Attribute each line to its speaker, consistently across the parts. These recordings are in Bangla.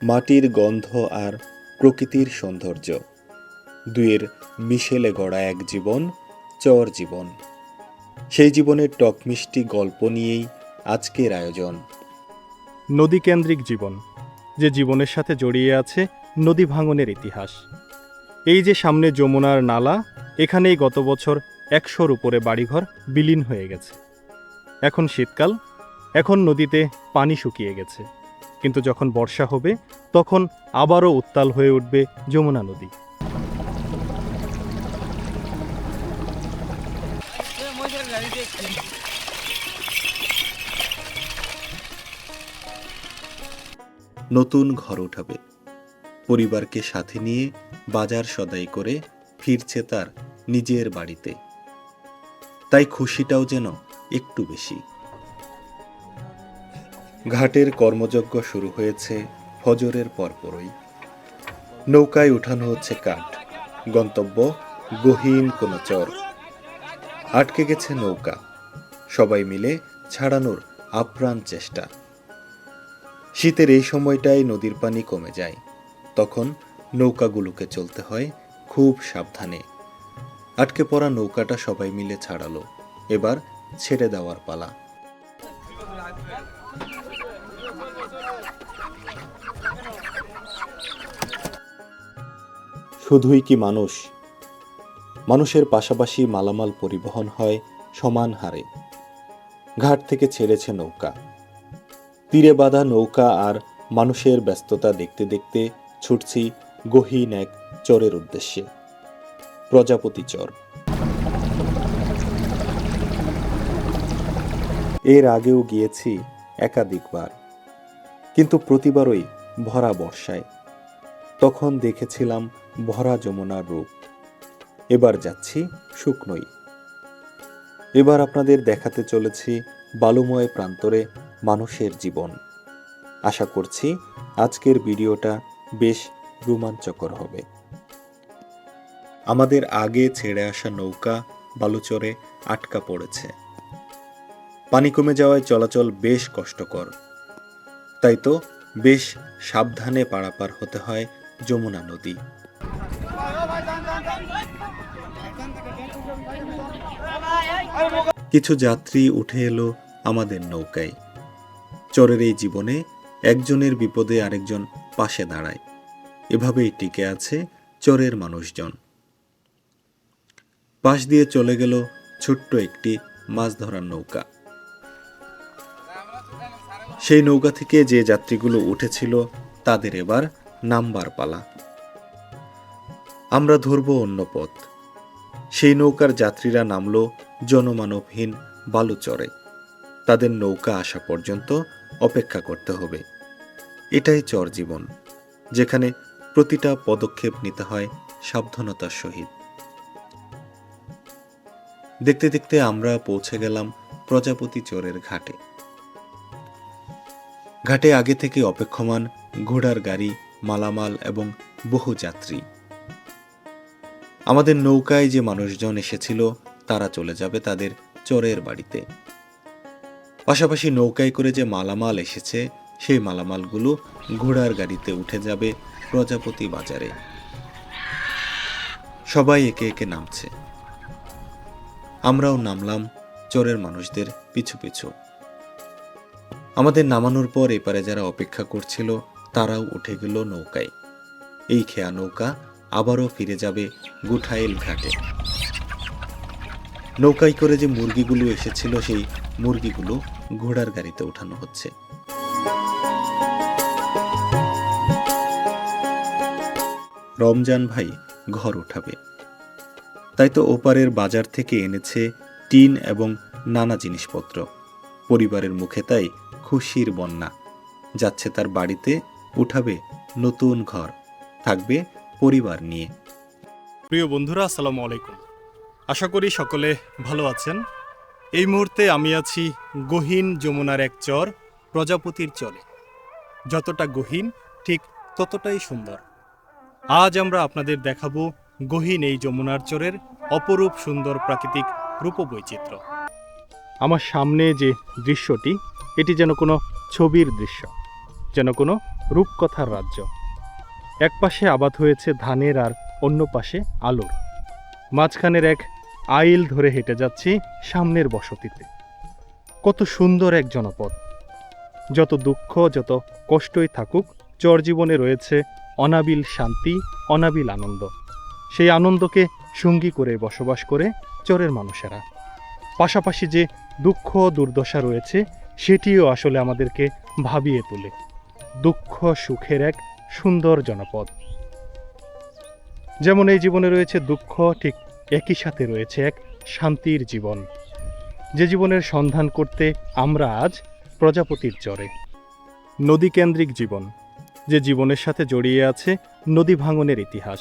Speaker 1: মাটির গন্ধ আর প্রকৃতির সৌন্দর্য দুয়ের মিশেলে গড়া এক জীবন, চর জীবন। সেই জীবনের টকমিষ্টি গল্প নিয়েই আজকের আয়োজন।
Speaker 2: নদীকেন্দ্রিক জীবন, যে জীবনের সাথে জড়িয়ে আছে নদী ভাঙনের ইতিহাস। এই যে সামনে যমুনার নালা, এখানেই গত বছর ১০০-র উপরে বাড়িঘর বিলীন হয়ে গেছে। এখন শীতকাল, এখন নদীতে পানি শুকিয়ে গেছে, কিন্তু যখন বর্ষা হবে তখন আবারও উত্তাল হয়ে উঠবে যমুনা নদী।
Speaker 1: নতুন ঘর উঠাবে, পরিবারকে সাথে নিয়ে বাজার সদাই করে ফিরছে তার নিজের বাড়িতে। তাই খুশিটাও যেন একটু বেশি। ঘাটের কর্মযজ্ঞ শুরু হয়েছে ফজরের পরপরই। নৌকায় উঠানো হচ্ছে কাঠ, গন্তব্য গহীন কোনো চর। আটকে গেছে নৌকা, সবাই মিলে ছাড়ানোর আপ্রাণ চেষ্টা। শীতের এই সময়টায় নদীর পানি কমে যায়, তখন নৌকাগুলোকে চলতে হয় খুব সাবধানে। আটকে পড়া নৌকাটা সবাই মিলে ছাড়ালো, এবার ছেড়ে দেওয়ার পালা। শুধুই কি মানুষ? মানুষের পাশাপাশি মালামাল পরিবহন হয় সমান হারে। ঘাট থেকে ছেড়েছে নৌকা, তীরে বাঁধা নৌকা আর মানুষের ব্যস্ততা দেখতে দেখতে ছুটছি গহীন এক চরের উদ্দেশ্যে, প্রজাপতি চর। এর আগেও গিয়েছি একাধিকবার, কিন্তু প্রতিবারই ভরা বর্ষায়। তখন দেখেছিলাম ভরা যমুনার রূপ। এবার যাচ্ছি শুকনোই। এবার আপনাদের দেখাতে চলেছি বালুময় প্রান্তরে মানুষের জীবন। আশা করছি আজকের ভিডিওটা বেশ রোমাঞ্চকর হবে। আমাদের আগে ছেড়ে আসা নৌকা বালুচরে আটকা পড়েছে। পানি কমে যাওয়ায় চলাচল বেশ কষ্টকর, তাই তো বেশ সাবধানে পারাপার হতে হয় যমুনা নদী। কিছু যাত্রী উঠে এলো আমাদের নৌকায়। চরের এই জীবনে একজনের বিপদে আরেকজন পাশে দাঁড়ায়, এভাবেই টিকে আছে চরের মানুষজন। পাশ দিয়ে চলে গেল ছোট্ট একটি মাছ ধরার নৌকা। সেই নৌকা থেকে যে যাত্রীগুলো উঠেছিল তাদের এবার নামবার পালা। আমরা ধরব অন্য পথ। সেই নৌকার যাত্রীরা নামলো জনমানবহীন বালুচরে। তাদের নৌকা আসা পর্যন্ত অপেক্ষা করতে হবে। এটাই চর জীবন, যেখানে প্রতিটা পদক্ষেপ নিতে হয় সাবধানতার সহিত। দেখতে দেখতে আমরা পৌঁছে গেলাম প্রজাপতি চরের ঘাটে। ঘাটে আগে থেকে অপেক্ষমান ঘোড়ার গাড়ি, মালামাল এবং বহু যাত্রী। আমাদের নৌকায় যে মানুষজন এসেছিল তারা চলে যাবে তাদের চরের বাড়িতে। পাশাপাশি নৌকায় করে যে মালামাল এসেছে সেই মালামালগুলো ঘোড়ার গাড়িতে উঠে যাবে প্রজাপতি বাজারে। সবাই একে একে নামছে। আমরাও নামলাম চরের মানুষদের পিছু পিছু। আমাদের নামানোর পর এপারে যারা অপেক্ষা করছিল তারাও উঠে গেল নৌকায়। এই খেয়া নৌকা আবারও ফিরে যাবে গুঠাইল ঘাটে। নৌকায় করে যে মুরগিগুলো এসেছিল সেই মুরগিগুলো ঘোড়ার গাড়িতে ওঠানো হচ্ছে। রমজান ভাই ঘর উঠাবে, তাই তো ওপারের বাজার থেকে এনেছে টিন এবং নানা জিনিসপত্র। পরিবারের মুখে তাই খুশির বন্যা। যাচ্ছে তার বাড়িতে, উঠাবে নতুন ঘর, থাকবে পরিবার নিয়ে।
Speaker 2: প্রিয় বন্ধুরা, আসসালামু আলাইকুম। আশা করি সকলে ভালো আছেন। এই মুহূর্তে আমি আছি গহীন যমুনার এক চর, প্রজাপতির চরে। যতটা গহীন ঠিক ততটাই সুন্দর। আজ আমরা আপনাদের দেখাবো গহীন এই যমুনার চরের অপরূপ সুন্দর প্রাকৃতিক রূপবৈচিত্র্য। আমার সামনে যে দৃশ্যটি, এটি যেন কোনো ছবির দৃশ্য। যেন কোনো রূপকথার রাজ্য। এক পাশে আবাদ হয়েছে ধানের আর অন্য পাশে আলুর। মাঝখানের এক আইল ধরে হেঁটে যাচ্ছি সামনের বসতিতে। কত সুন্দর এক জনপদ। যত দুঃখ যত কষ্টই থাকুক, চর জীবনে রয়েছে অনাবিল শান্তি, অনাবিল আনন্দ। সেই আনন্দকে সঙ্গী করে বসবাস করে চরের মানুষেরা। পাশাপাশি যে দুঃখ দুর্দশা রয়েছে সেটিও আসলে আমাদেরকে ভাবিয়ে তোলে। দুঃখ সুখের এক সুন্দর জনপদ। যেমন এই জীবনে রয়েছে দুঃখ, ঠিক একই সাথে রয়েছে এক শান্তির জীবন, যে জীবনের সন্ধান করতে আমরা আজ প্রজাপতির চরে। নদীকেন্দ্রিক জীবন, যে জীবনের সাথে জড়িয়ে আছে নদী ভাঙনের ইতিহাস।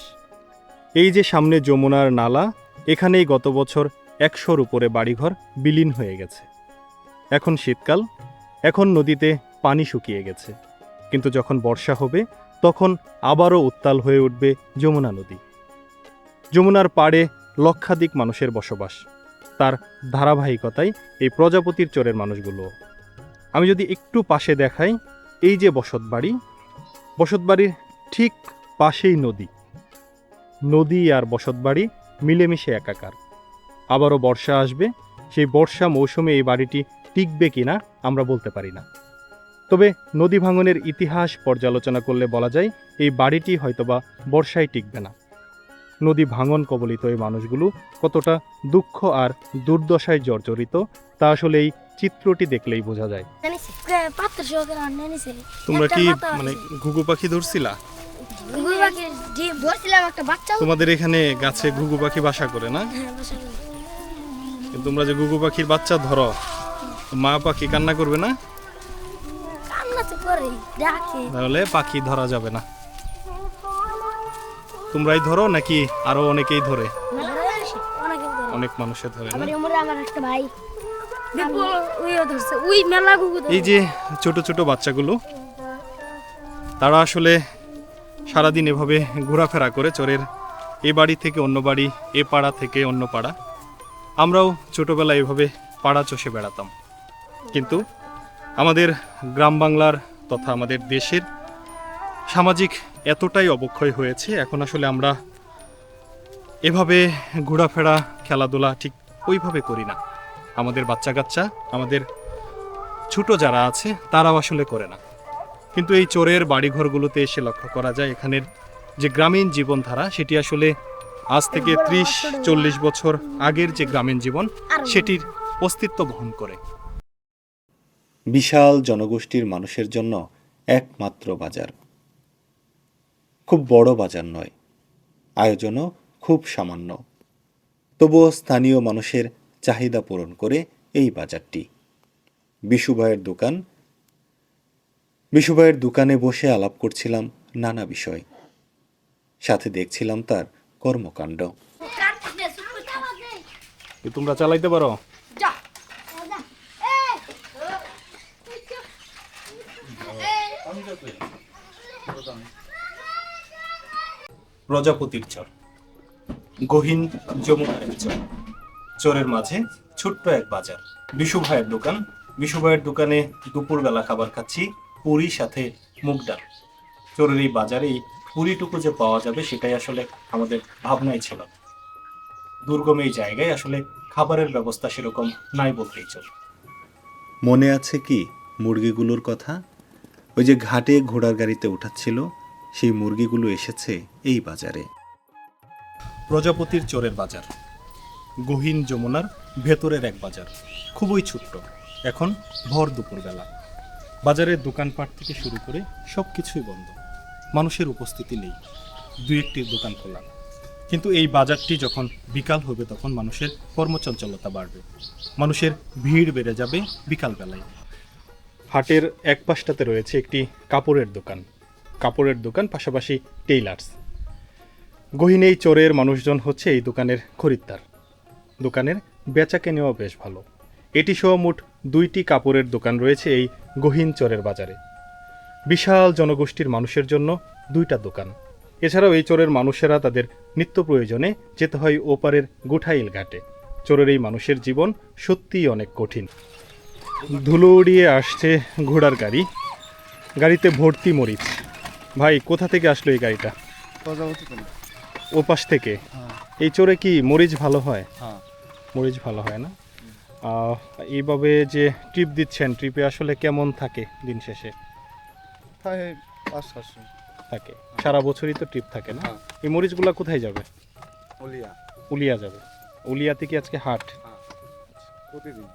Speaker 2: এই যে সামনে যমুনার নালা, এখানেই গত বছর 100-র উপরে বাড়িঘর বিলীন হয়ে গেছে। এখন শীতকাল, এখন নদীতে পানি শুকিয়ে গেছে, কিন্তু যখন বর্ষা হবে তখন আবারও উত্তাল হয়ে উঠবে যমুনা নদী। যমুনার পাড়ে লক্ষাধিক মানুষের বসবাস, তার ধারাবাহিকতায় এই প্রজাপতির চরের মানুষগুলো। আমি যদি একটু পাশে দেখাই, এই যে বসতবাড়ি, বসতবাড়ির ঠিক পাশেই নদী। নদী আর বসতবাড়ি মিলেমিশে একাকার। আবারও বর্ষা আসবে, সেই বর্ষা মৌসুমে এই বাড়িটি টিকবে কিনা আমরা বলতে পারি না। তবে নদী ভাঙনের ইতিহাস পর্যালোচনা করলে বলা যায় এই বাড়িটি হয়তোবা বর্ষায় টিকবে না। নদী ভাঙন কবলিত এই মানুষগুলো কতটা দুঃখ আর দুর্দশায় জর্জরিত তা আসলে এই চিত্রটি দেখলেই বোঝা যায়। তোমরা কি মানে ঘুঘু পাখি ধরছিলা? তোমাদের এখানে গাছে ঘুঘু পাখি বাসা করে না? কিন্তু তোমরা যে ঘুঘু পাখির বাচ্চা ধরো, মা পাখি কান্না করবে না? তাহলে পাখি ধরা যাবে না। তোমরাই ধরো নাকি আরো অনেকেই ধরে? অনেক মানুষে ধরে না? এই যে ছোট ছোট বাচ্চাগুলো, তারা আসলে সারাদিন এভাবে ঘোরাফেরা করে চরের এ বাড়ি থেকে অন্য বাড়ি, এ পাড়া থেকে অন্য পাড়া। আমরাও ছোটবেলায় এভাবে পাড়া চষে বেড়াতাম। কিন্তু আমাদের গ্রাম বাংলার তথা আমাদের দেশের সামাজিক এতটাই অবক্ষয় হয়েছে, এখন আসলে আমরা এভাবে ঘোরাফেরা খেলাধুলা ঠিক ওইভাবে করি না। আমাদের বাচ্চা কাচ্চা, আমাদের ছোট যারা আছে তারাও আসলে করে না। কিন্তু এই চোরের বাড়িঘরগুলোতে এসে লক্ষ্য করা যায় এখানের যে গ্রামীণ জীবনধারা, সেটি আসলে আজ থেকে 30-40 বছর আগের যে গ্রামীণ জীবন সেটির অস্তিত্ব বহন করে।
Speaker 1: বিশাল জনগোষ্ঠীর মানুষের জন্য একমাত্র বাজার। খুব বড় বাজার নয়, আয়োজনও খুব সামান্য, তবুও স্থানীয় মানুষের চাহিদা পূরণ করে এই বাজারটি। বিশু ভাইয়ের দোকানে বসে আলাপ করছিলাম নানা বিষয়, সাথে দেখছিলাম তার কর্মকাণ্ড।
Speaker 2: তোমরা চালাইতে পারো? প্রজাপতির চর, গহীন যমুনার চর। চরের মাঝে ছোট্ট এক বাজার, বিশু ভাইয়ের দোকান। বিশু ভাইয়ের দোকানে দুপুরবেলা খাবার খাচ্ছি, পুরি সাথে মুগ ডাল। চরের এই বাজারেই পুরিটুকু যে পাওয়া যাবে সেটাই আসলে আমাদের ভাবনাই ছিল। দুর্গম এই জায়গায় আসলে খাবারের ব্যবস্থা সেরকম নাই বলতেই চলে।
Speaker 1: মনে আছে কি মুরগিগুলোর কথা? ওই যে ঘাটে ঘোড়ার গাড়িতে উঠাচ্ছিল, সেই মুরগিগুলো এসেছে এই বাজারে।
Speaker 2: প্রজাপতির চরের বাজার, গহীন যমুনার ভেতরের এক বাজার, খুবই ছোট্ট। এখন ভর দুপুরবেলা। বাজারের দোকানপাট থেকে শুরু করে সব কিছুই বন্ধ, মানুষের উপস্থিতি নেই, দু একটি দোকান খোলা। কিন্তু এই বাজারটি যখন বিকাল হবে তখন মানুষের কর্মচঞ্চলতা বাড়বে, মানুষের ভিড় বেড়ে যাবে বিকালবেলায়। হাটের এক পাশটাতে রয়েছে একটি কাপড়ের দোকান, পাশাপাশি টেইলার্স। গহীন এই চরের মানুষজন হচ্ছে এই দোকানের খরিদ্দার। দোকানের বেচাকেনাও বেশ ভালো। এটি সহ মোট 2টি কাপড়ের দোকান রয়েছে এই গহীন চরের বাজারে। বিশাল জনগোষ্ঠীর মানুষের জন্য 2টা দোকান। এছাড়াও এই চরের মানুষেরা তাদের নিত্য প্রয়োজনে যেতে হয় ওপারের গুঠাইল ঘাটে। চরের এই মানুষের জীবন সত্যিই অনেক কঠিন। ধুলো উড়িয়ে আসছে ঘোড়ার গাড়ি, গাড়িতে ভর্তি মরিচ। ভাই কোথা থেকে আসলো এই গাড়িটা?
Speaker 3: প্রজাপতি তো না।
Speaker 2: ও পাশ থেকে।
Speaker 3: হ্যাঁ
Speaker 2: এই চরে কি মরিচ ভালো হয়?
Speaker 3: হ্যাঁ।
Speaker 2: মরিচ ভালো হয় না। এইভাবে যে ট্রিপ দিচ্ছেন, ট্রিপে আসলে কেমন থাকে দিন শেষে?
Speaker 3: তাই 5-700
Speaker 2: থাকে সারা বছরই তো ট্রিপ থাকে না?
Speaker 3: হ্যাঁ।
Speaker 2: এই মরিচগুলা কোথায় যাবে?
Speaker 3: ওলিয়া
Speaker 2: উলিয়া যাবে। উলিয়াতে কি আজকে হাট?
Speaker 3: প্রতিদিন।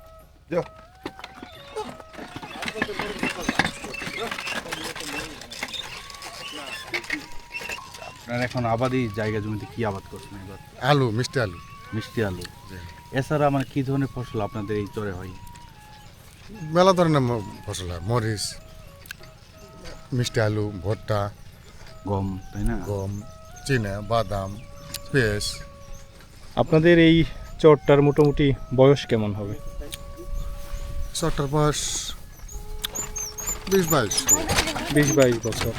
Speaker 4: আপনার এখন আবাদি জায়গা জমিতে কি আবাদ করছেন এবার?
Speaker 5: আলু, মিষ্টি আলু।
Speaker 4: মিষ্টি আলু। এছাড়া মানে কি ধরনের ফসল আপনাদের এই চরে হয়?
Speaker 5: মেলা ধরনের ফসল হয়, মরিচ, মিষ্টি আলু, ভুট্টা,
Speaker 4: গম, তাই না?
Speaker 5: গম, চিনা, বাদাম, পেঁয়াজ।
Speaker 2: আপনাদের এই চরটার মোটামুটি বয়স কেমন হবে?
Speaker 5: চরটার বয়স 20-22।
Speaker 2: 20-22 বছর।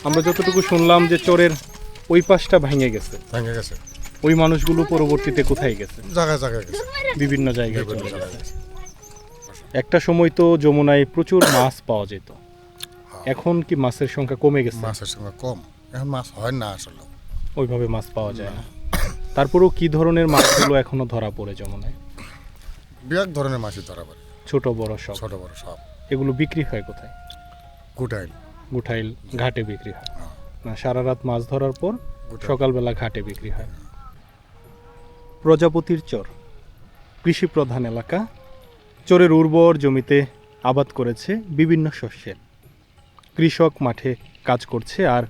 Speaker 2: আমরা যতটুকু শুনলাম যে চরের ওই পাশটা ভেঙে গেছে,
Speaker 5: ভেঙে গেছে,
Speaker 2: ওই মানুষগুলো পরবর্তীতে কোথায় গেছে?
Speaker 5: জায়গায় জায়গায় গেছে,
Speaker 2: বিভিন্ন জায়গায়
Speaker 5: বিভিন্ন
Speaker 2: চলে
Speaker 5: জায়গায়
Speaker 2: গেছে।
Speaker 5: গেছে।
Speaker 2: একটা সময় তো যমুনায় প্রচুর মাছ পাওয়া যেত, এখন কি মাছের সংখ্যা কমে গেছে?
Speaker 5: মাছের সঙ্গে কম, এখন মাছ হয় না আসলে।
Speaker 2: ওইভাবে মাছ পাওয়া যায় না। তারপরেও কি ধরনের মাছগুলো এখনো ধরা পড়ে যমুনায়?
Speaker 5: বিরাট ধরনের মাছই ধরা পড়ে,
Speaker 2: ছোট বড় সব।
Speaker 5: ছোট বড় সব।
Speaker 2: এগুলো বিক্রি হয় কোথায়?
Speaker 5: গুটাইল,
Speaker 2: গুঠাইল ঘাটে বিক্রি হয় না? সারা রাত মাছ ধরার পর সকালবেলা ঘাটে বিক্রি হয়। প্রজাপতির চর কৃষি প্রধান এলাকা। চরের উর্বর জমিতে আবাদ করেছে বিভিন্ন শস্যের। কৃষক মাঠে কাজ করছে, আর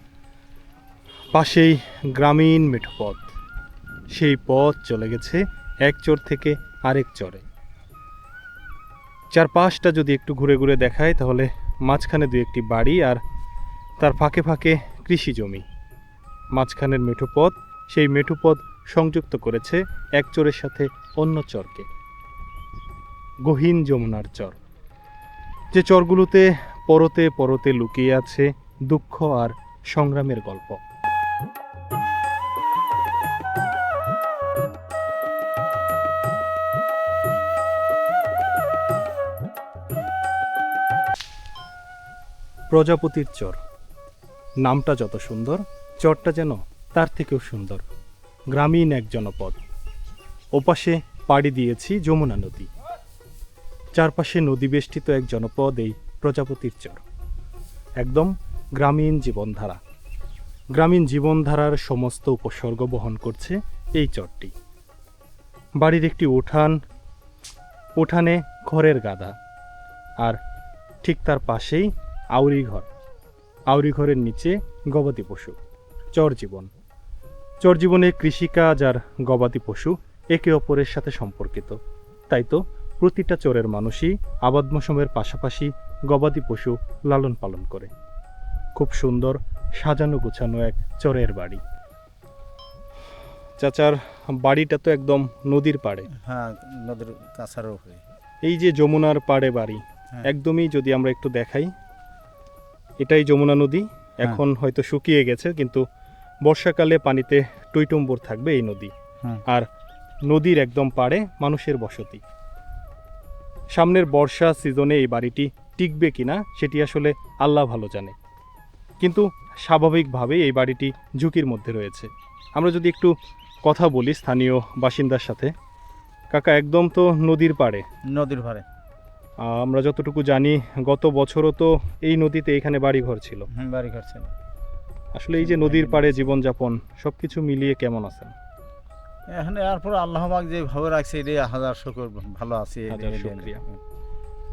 Speaker 2: পাশেই গ্রামীণ মেঠো পথ। সেই পথ চলে গেছে এক চর থেকে আরেক চরে। চারপাশটা যদি একটু ঘুরে ঘুরে দেখায় তাহলে মাঝখানে দু একটি বাড়ি, আর তার ফাঁকে ফাঁকে কৃষি জমি। মাঝখানের মেঠো পথ, সেই মেঠো পথ সংযুক্ত করেছে এক চরের সাথে অন্য চরকে। গহীন যমুনার চর, যে চরগুলোতে পরতে পরতে লুকিয়ে আছে দুঃখ আর সংগ্রামের গল্প। প্রজাপতির চর নামটা যত সুন্দর, চরটা যেন তার থেকেও সুন্দর। গ্রামীণ এক জনপদ। ওপাশে পাড়ি দিয়েছি যমুনা নদী, চারপাশে নদী বেষ্টিত এক জনপদ এই প্রজাপতির চর। একদম গ্রামীণ জীবনধারা। গ্রামীণ জীবনধারার সমস্ত উপসর্গ বহন করছে এই চরটি। বাড়ির একটি উঠান, উঠানে খড়ের গাদা, আর ঠিক তার পাশেই আউরি ঘর। আউরি ঘরের নিচে গবাদি পশু। চর জীবন, চর জীবনে কৃষিকাজ আর গবাদি পশু একে অপরের সাথে সম্পর্কিত। তাই তো প্রতিটা চরের মানুষই আবাদ মৌসুমের পাশাপাশি গবাদি পশু লালন পালন করে। খুব সুন্দর সাজানো গোছানো এক চরের বাড়ি। চাচার বাড়িটা তো একদম নদীর পাড়ে।
Speaker 3: হ্যাঁ, নদীর কাছার উপরে।
Speaker 2: এই যে যমুনার পাড়ে বাড়ি,
Speaker 3: হ্যাঁ।
Speaker 2: একদমই যদি আমরা একটু দেখাই, এটাই যমুনা নদী। এখন হয়তো শুকিয়ে গেছে, কিন্তু বর্ষাকালে পানিতে টইটুম্বর থাকবে এই নদী।
Speaker 3: হ্যাঁ।
Speaker 2: আর নদীর একদম পাড়ে মানুষের বসতি। সামনের বর্ষা সিজনে এই বাড়িটি টিকবে কিনা সেটি আসলে আল্লাহ ভালো জানে, কিন্তু স্বাভাবিকভাবেই এই বাড়িটি ঝুঁকির মধ্যে রয়েছে। আমরা যদি একটু কথা বলি স্থানীয় বাসিন্দার সাথে। কাকা, একদম তো নদীর পাড়ে।
Speaker 3: নদীর ধারে।
Speaker 2: আমরা যতটুকু জানি গত বছরও তো এই নদীতে এখানে বাড়িঘর ছিল।
Speaker 3: বাড়ি ঘর ছিল।
Speaker 2: আসলে এই যে নদীর পাড়ে জীবনযাপন, সবকিছু মিলিয়ে কেমন আছেন?
Speaker 3: এখানে এরপর আল্লাহ পাক যে ভাবে রাখছে এটাই হাজার শুকর, ভালো আছে।
Speaker 2: হাজার শুকরিয়া।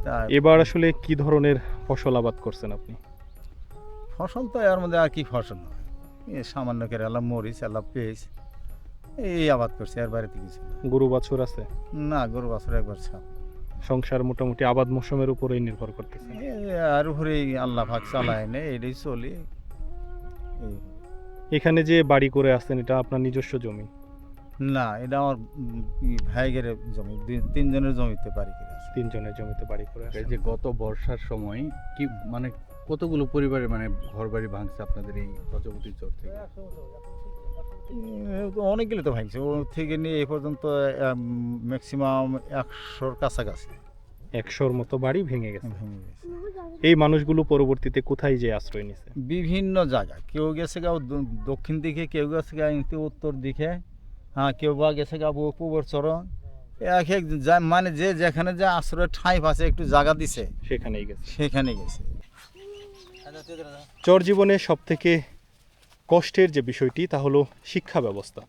Speaker 3: তা
Speaker 2: এবার আসলে কি ধরনের ফসল আবাদ করছেন আপনি?
Speaker 3: ফসল তো এর মধ্যে আর কি ফসল হয়, এই সামান্য করে এলাম মরিচ, এলাম পেঁয়াজ, এই আবাদ করছে। আর বাড়িতে কিছু না।
Speaker 2: গরু বাছুর আছে?
Speaker 3: না, গরু বাছুর একবার ছাপ।
Speaker 2: সংসার মোটামুটি আবাদ মৌসুমের উপরেই নির্ভর করতেছে।
Speaker 3: আর উপরে আল্লাহ পাক চালায় না, এটাই চলে।
Speaker 2: এখানে যে বাড়ি করে আছেন, এটা আপনার নিজস্ব জমি?
Speaker 3: না, এটা আমার ভাইগের জমি, তিনজনের জমিতে বাড়ি করে আছে।
Speaker 2: তিনজনের জমিতে বাড়ি করে
Speaker 4: এই
Speaker 2: আছেন।
Speaker 4: যে গত বর্ষার সময় কি মানে কতগুলো পরিবারে মানে ঘর বাড়ি ভাঙছে আপনাদের এই প্রজাপতি চর থেকে?
Speaker 3: অনেকগুলো তো ভাঙছে, ও থেকে নিয়ে এ পর্যন্ত ম্যাক্সিমাম 100-র কাছাকাছি।
Speaker 2: 100-র মতো বাড়ি ভেঙে গেছে।
Speaker 3: ভেঙে গেছে।
Speaker 2: এই মানুষগুলো পরবর্তীতে কোথায় যে আশ্রয় নিছে?
Speaker 3: বিভিন্ন জায়গায়, কেউ গেছে গা দক্ষিণ দিকে, কেউ গেছে গা উত্তর দিকে, হ্যাঁ, কেউ বা গেছে গা পূর্বর চরণ, এক এক মানে যে যেখানে যে আশ্রয় ঠাঁই আছে একটু জায়গা দিছে
Speaker 2: সেখানেই গেছে।
Speaker 3: সেখানে গেছে।
Speaker 2: চর জীবনে সবথেকে কষ্টের যে বিষয়টি তা হলো শিক্ষা ব্যবস্থা।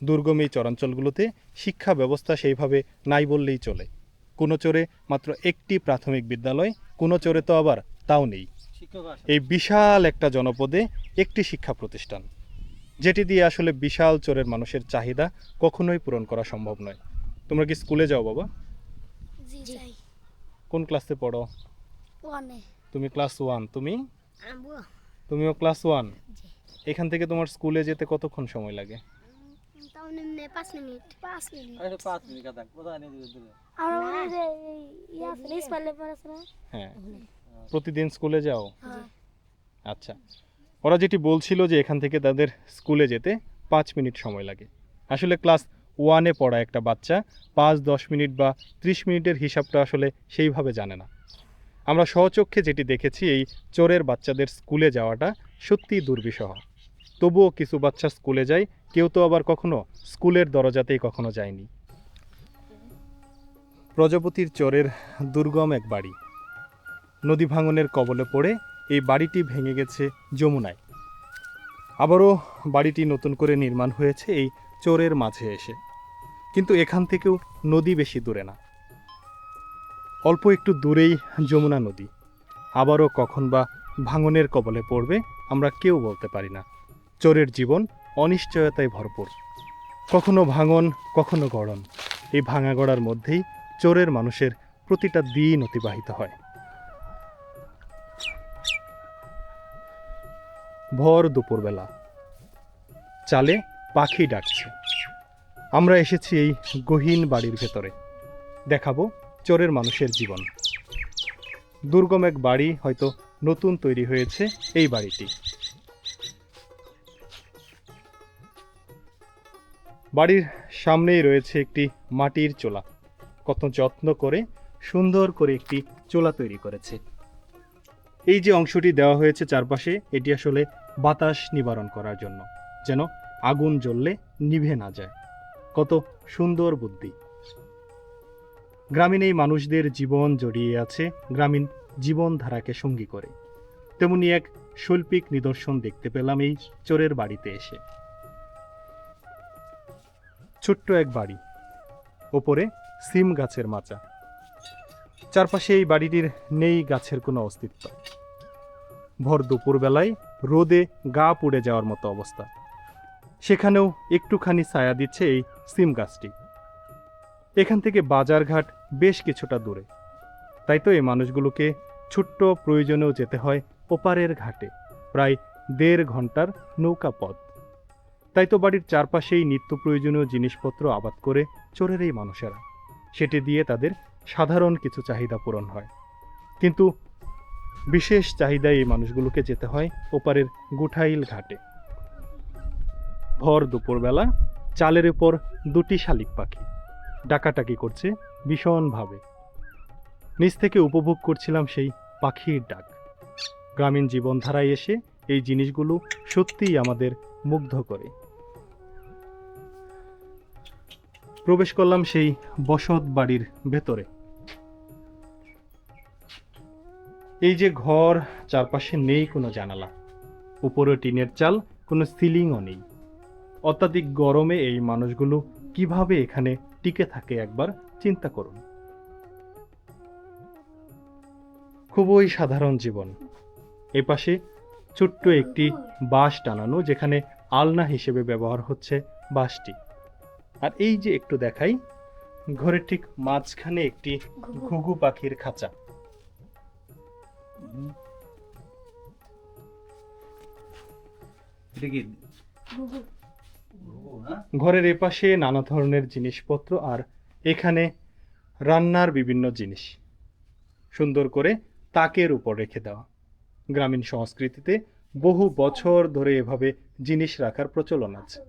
Speaker 2: দুর্গম এই চরাঞ্চলগুলোতে শিক্ষা ব্যবস্থা সেইভাবে নাই বললেই চলে। কোনো চরে মাত্র একটি প্রাথমিক বিদ্যালয়, কোনো চরে তো আবার তাও নেই। এই বিশাল একটা জনপদে একটি শিক্ষা প্রতিষ্ঠান, যেটি দিয়ে আসলে বিশাল চরের মানুষের চাহিদা কখনোই পূরণ করা সম্ভব নয়। তোমরা কি স্কুলে যাও বাবা?
Speaker 6: জি যাই
Speaker 2: কোন ক্লাসে পড়ো?
Speaker 6: ওয়ানে
Speaker 2: তুমি ক্লাস 1।
Speaker 6: আম্বু
Speaker 2: তুমিও ক্লাস 1?
Speaker 6: জি।
Speaker 2: এখান থেকে তোমার স্কুলে যেতে কতক্ষণ সময় লাগে?
Speaker 6: তাও নিম্নে 5 মিনিট 5 মিনিট আমরা মনে যে ইয়া ফিনিশ পারলে পড়াশোনা।
Speaker 2: হ্যাঁ, প্রতিদিন স্কুলে যাও?
Speaker 6: হ্যাঁ
Speaker 2: আচ্ছা, ওরা যেটি বলছিল যে এখান থেকে তাদের স্কুলে যেতে 5 মিনিট সময় লাগে। আসলে ক্লাস 1-এ পড়া একটা বাচ্চা 5-10 মিনিট বা 30 মিনিটের হিসাবটা আসলে সেইভাবে জানে না। আমরা স্বচক্ষে যেটি দেখেছি, এই চোরের বাচ্চাদের স্কুলে যাওয়াটা সত্যিই দুর্বিষহ। তবুও কিছু বাচ্চা স্কুলে যায়, কেউ তো আবার কখনো স্কুলের দরজাতেই কখনো যায়নি। প্রজাপতির চরের দুর্গম এক বাড়ি, নদী ভাঙনের কবলে পড়ে এই বাড়িটি ভেঙে গেছে যমুনায়। আবারও বাড়িটি নতুন করে নির্মাণ হয়েছে এই চরের মাঝে এসে, কিন্তু এখান থেকেও নদী বেশি দূরে না, অল্প একটু দূরেই যমুনা নদী। আবারও কখন বা ভাঙনের কবলে পড়বে আমরা কেউ বলতে পারি না। চোরের জীবন অনিশ্চয়তায় ভরপুর, কখনো ভাঙন, কখনো গড়ন। এই ভাঙা গড়ার মধ্যেই চোরের মানুষের প্রতিটা দিন অতিবাহিত হয়। ভর দুপুরবেলা, চালে পাখি ডাকছে। আমরা এসেছি এই গহীন বাড়ির ভেতরে, দেখাবো চোরের মানুষের জীবন। দুর্গম এক বাড়ি, হয়তো নতুন তৈরি হয়েছে এই বাড়িটি। বাড়ির সামনেই রয়েছে একটি মাটির চোলা। কত যত্ন করে সুন্দর করে একটি চোলা তৈরি করেছে। এই যে অংশটি দেওয়া হয়েছে চারপাশে, এটি আসলে বাতাস নিবারণ করার জন্য, যেন আগুন জ্বললে নিভে না যায়। কত সুন্দর বুদ্ধি! গ্রামীণ এই মানুষদের জীবন জড়িয়ে আছে গ্রামীণ জীবনধারাকে সঙ্গী করে। তেমনি এক শৈল্পিক নিদর্শন দেখতে পেলাম এই চোরের বাড়িতে এসে। ছোট্ট এক বাড়ি, ওপরে সিম গাছের মাচা। চারপাশে এই বাড়িটির নেই গাছের কোনো অস্তিত্ব। ভর দুপুরবেলায় রোদে গা পুড়ে যাওয়ার মতো অবস্থা। সেখানেও একটুখানি ছায়া দিচ্ছে এই সিম গাছটি। এখান থেকে বাজারঘাট বেশ কিছুটা দূরে, তাই তো এই মানুষগুলোকে ছোট্ট প্রয়োজনেও যেতে হয় ওপারের ঘাটে, প্রায় 1.5 ঘন্টার নৌকা পথ। তাই তো বাড়ির চারপাশেই নিত্য প্রয়োজনীয় জিনিসপত্র আবাদ করে চোরের এই মানুষেরা, সেটি দিয়ে তাদের সাধারণ কিছু চাহিদা পূরণ হয়। কিন্তু বিশেষ চাহিদায় এই মানুষগুলোকে যেতে হয় ওপারের গুঠাইল ঘাটে। ভর দুপুরবেলা চালের উপর 2টি শালিক পাখি ডাকাটাকি করছে ভীষণভাবে। নিচ থেকে উপভোগ করছিলাম সেই পাখির ডাক। গ্রামীণ জীবনধারায় এসে এই জিনিসগুলো সত্যিই আমাদের মুগ্ধ করে। প্রবেশ করলাম সেই বসত বাড়ির ভেতরে। এই যে ঘর, চারপাশে নেই কোনো জানালা, উপরে টিনের চাল, কোনো সিলিংও নেই। অত্যাধিক গরমে এই মানুষগুলো কিভাবে এখানে টিকে থাকে একবার চিন্তা করুন। খুবই সাধারণ জীবন। এপাশে ছোট্ট একটি বাঁশ টানানো, যেখানে আলনা হিসেবে ব্যবহার হচ্ছে বাঁশটি। আর এই যে একটু দেখাই, ঘরের ঠিক মাঝখানে একটি ঘুঘু পাখির খাঁচা। ঘরের এপাশে নানা ধরনের জিনিসপত্র, আর এখানে রান্নার বিভিন্ন জিনিস সুন্দর করে তাকের উপর রেখে দেওয়া। গ্রামীণ সংস্কৃতিতে বহু বছর ধরে এভাবে জিনিস রাখার প্রচলন আছে,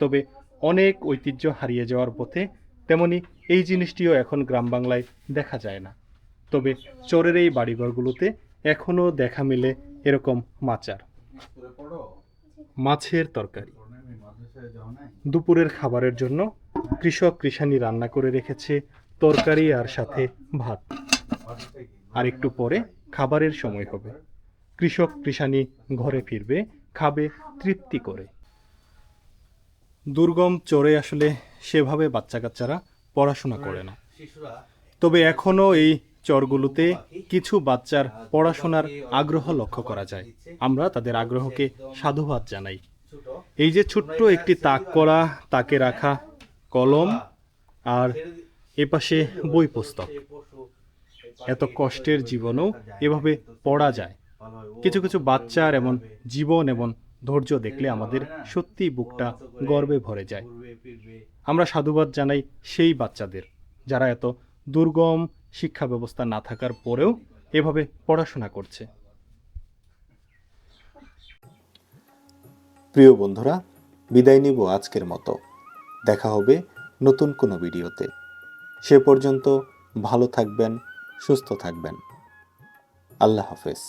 Speaker 2: তবে অনেক ঐতিহ্য হারিয়ে যাওয়ার পথে। তেমনি এই জিনিসটিও এখন গ্রাম বাংলায় দেখা যায় না। তবে চরের এই বাড়িঘরগুলোতে এখনও দেখা মেলে এরকম মাচার, মাছের তরকারি। দুপুরের খাবারের জন্য কৃষক কৃষানি রান্না করে রেখেছে তরকারি আর সাথে ভাত। আর একটু পরে খাবারের সময় হবে। কৃষক কৃষানি ঘরে ফিরবে, খাবে তৃপ্তি করে। দুর্গম চরে আসলে সেভাবে বাচ্চা কাচ্চারা পড়াশোনা করে না, তবে এখনও এই চরগুলোতে কিছু বাচ্চার পড়াশোনার আগ্রহ লক্ষ্য করা যায়। আমরা তাদের আগ্রহকে সাধুবাদ জানাই। এই যে ছোট্ট একটি তাক করা, তাকে রাখা কলম আর এপাশে বই পুস্তক, এত কষ্টের জীবনেও এভাবে পড়া যায়। কিছু কিছু বাচ্চার এমন জীবন এবং ধৈর্য দেখলে আমাদের সত্যি বুকটা গর্বে ভরে যায়। আমরা সাধুবাদ জানাই সেই বাচ্চাদের যারা এত দুর্গম শিক্ষা ব্যবস্থা না থাকার পরেও এভাবে পড়াশোনা করছে।
Speaker 1: প্রিয় বন্ধুরা, বিদায় নিব আজকের মতো। দেখা হবে নতুন কোনো ভিডিওতে। সে পর্যন্ত ভালো থাকবেন, সুস্থ থাকবেন। আল্লাহ হাফেজ।